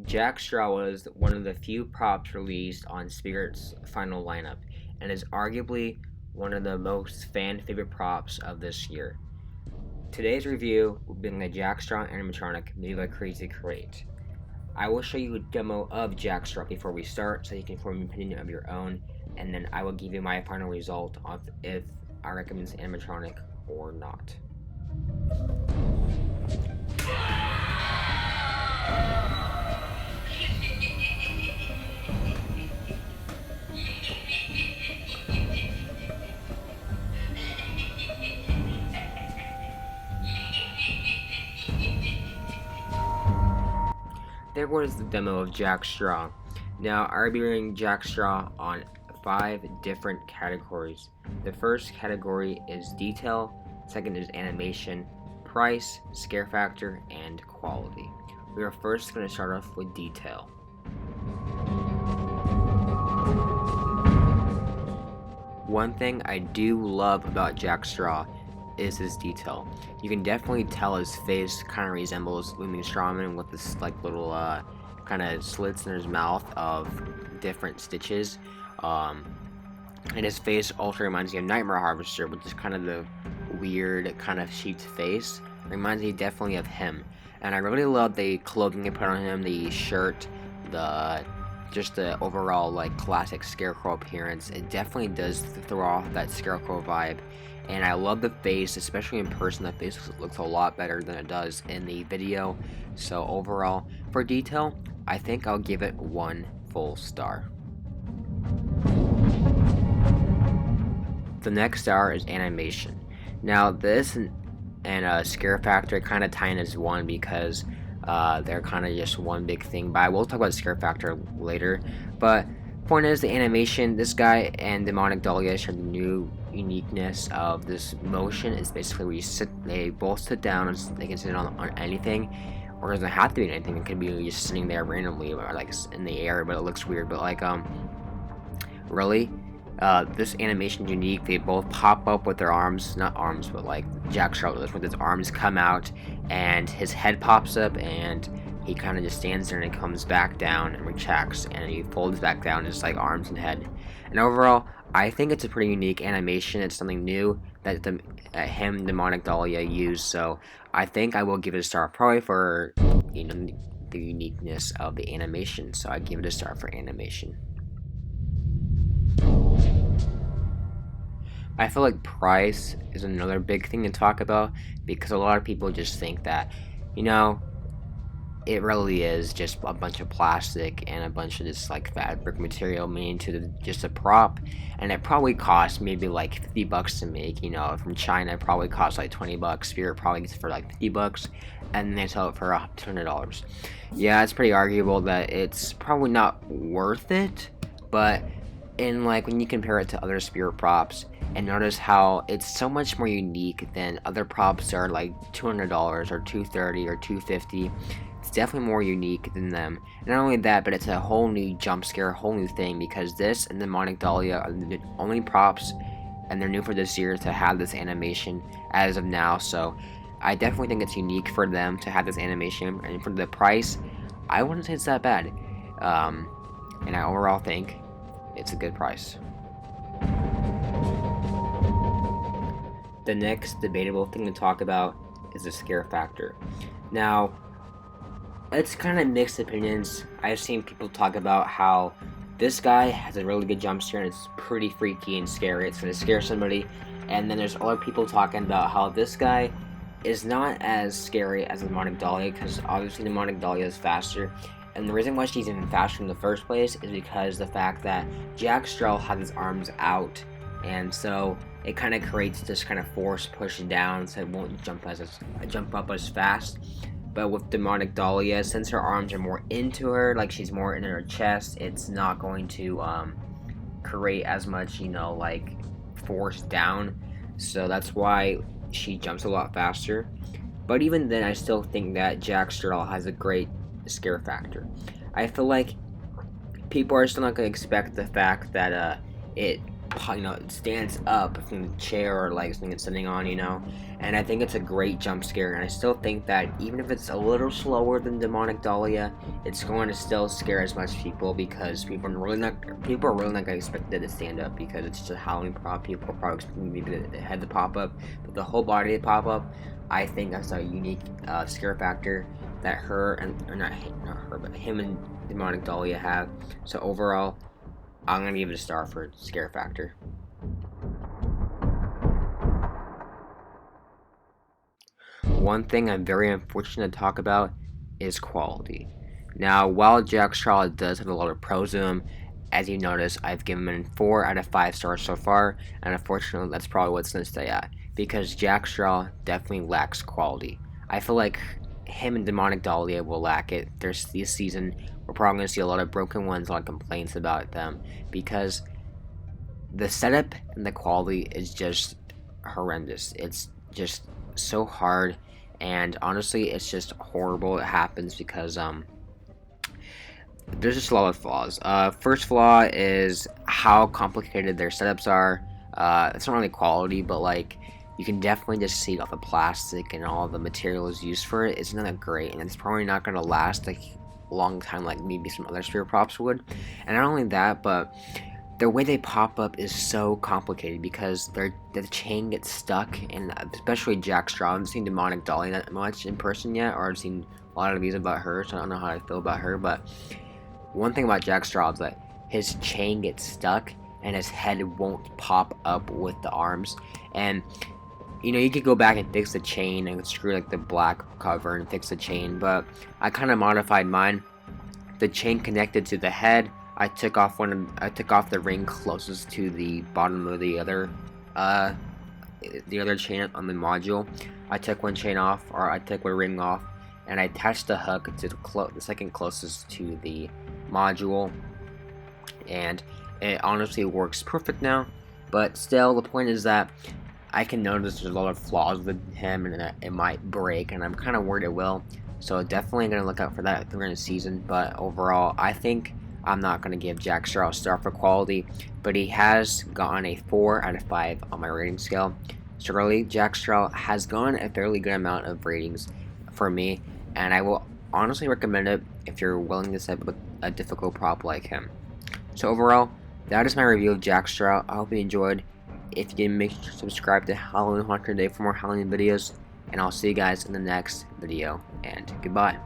Jack Straw was one of the few props released on Spirit's final lineup, and is arguably one of the most fan favorite props of this year. Today's review will be on the Jack Straw animatronic made by Crazy Crate. I will show you a demo of Jack Straw before we start so you can form an opinion of your own, and then I will give you my final result of if I recommend this animatronic or not. There was the demo of Jack Straw. Now, I'll be rating Jack Straw on 5 different categories. The first category is detail, second is animation, price, scare factor, and quality. We are first going to start off with detail. One thing I do love about Jack Straw is his detail. You can definitely tell his face kind of resembles Looming Strawman with this like little kind of slits in his mouth of different stitches. And his face also reminds me of Nightmare Harvester, which is kind of the weird kind of sheep's face. Reminds me definitely of him. And I really love the clothing they put on him, the shirt, just the overall like classic Scarecrow appearance. It definitely does throw off that Scarecrow vibe. And I love the face, especially in person. The face looks a lot better than it does in the video. So overall, for detail, I think I'll give it 1 full star. The next star is animation. Now this and scare factor kind of tie in as one because they're kind of just one big thing. But I will talk about scare factor later. But point is, the animation, this guy and Demonic Dahlia share the new uniqueness of this motion. Is basically where they both sit down and they can sit on anything, or it doesn't have to be anything. It could be just sitting there randomly or like in the air, but it looks weird. But like really, this animation is unique. They both pop up with their arms, not arms, but like Jack Straw does, with his arms come out and his head pops up and he kind of just stands there and it comes back down and retracts and he folds back down, just like arms and head. And overall, I think it's a pretty unique animation. It's something new that Demonic Dahlia used. So I think I will give it a star, probably for the uniqueness of the animation. So I give it a star for animation. I feel like price is another big thing to talk about because a lot of people just think that, it really is just a bunch of plastic and a bunch of this like fabric material made into just a prop, and it probably costs maybe like $50 to make. From China it probably costs like $20. Spirit probably gets it for like $50, and then they sell it for $200. Yeah, it's pretty arguable that it's probably not worth it, but when you compare it to other Spirit props and notice how it's so much more unique than other props that are like $200 or $230 or $250. It's definitely more unique than them. And not only that, but it's a whole new jump scare, a whole new thing, because this and Demonic Dahlia are the only props, and they're new for this year, to have this animation as of now. So I definitely think it's unique for them to have this animation, and for the price, I wouldn't say it's that bad. And I overall think it's a good price. The next debatable thing to talk about is the scare factor. Now, it's kind of mixed opinions. I've seen people talk about how this guy has a really good jump scare and it's pretty freaky and scary. It's going to scare somebody. And then there's other people talking about how this guy is not as scary as Demonic Dahlia, because obviously Demonic Dahlia is faster. And the reason why she's even faster in the first place is because the fact that Jack Straw has his arms out, and so it kind of creates this kind of force push down, so it won't jump up as fast. But with Demonic Dahlia, since her arms are more into her, like she's more in her chest, it's not going to create as much, like force down. So that's why she jumps a lot faster. But even then, I still think that Jack Straw has a great scare factor. I feel like people are still not going to expect the fact that it stands up from the chair or like something it's sitting on, and I think it's a great jump scare, and I still think that even if it's a little slower than Demonic Dahlia, it's going to still scare as much people, because people are really not going to expect it to stand up, because it's just a Halloween prop. People are probably expecting maybe the head to pop up, but the whole body to pop up. I think that's a unique scare factor that him and Demonic Dahlia have. So overall, I'm gonna give it a star for scare factor. One thing I'm very unfortunate to talk about is quality. Now, while Jack Straw does have a lot of pros to him, as you notice, I've given him 4 out of 5 stars so far, and unfortunately, that's probably what's gonna stay at, because Jack Straw definitely lacks quality. I feel like him and Demonic Dahlia will lack it. There's this season, we're probably gonna see a lot of broken ones, a lot of complaints about them, because the setup and the quality is just horrendous. It's just so hard, and honestly, it's just horrible. It happens because there's just a lot of flaws. First flaw is how complicated their setups are. It's not really quality, but like you can definitely just see all the plastic and all the materials used for it. It's not that great, and it's probably not gonna last a long time like maybe some other spirit props would. And not only that, but the way they pop up is so complicated, because the chain gets stuck, and especially Jack Straw. I haven't seen Demonic Dahlia that much in person yet, or I've seen a lot of these about her, so I don't know how I feel about her. But one thing about Jack Straw is that his chain gets stuck and his head won't pop up with the arms. And you could go back and fix the chain and screw like the black cover and fix the chain, but I kind of modified mine. The chain connected to the head. I took off the ring closest to the bottom of the other chain on the module. I took one chain off, or I took one ring off, and I attached the hook to the second closest to the module, and it honestly works perfect now. But still, the point is that I can notice there's a lot of flaws with him, and that it might break, and I'm kind of worried it will. So definitely gonna look out for that during the season. But overall, I think I'm not going to give Jack Straw a star for quality, but he has gotten a 4 out of 5 on my rating scale. Surely, Jack Straw has gotten a fairly good amount of ratings for me, and I will honestly recommend it if you're willing to set with a difficult prop like him. So overall, that is my review of Jack Straw. I hope you enjoyed. If you didn't, make sure to subscribe to Halloween Haunter Day for more Halloween videos, and I'll see you guys in the next video, and goodbye.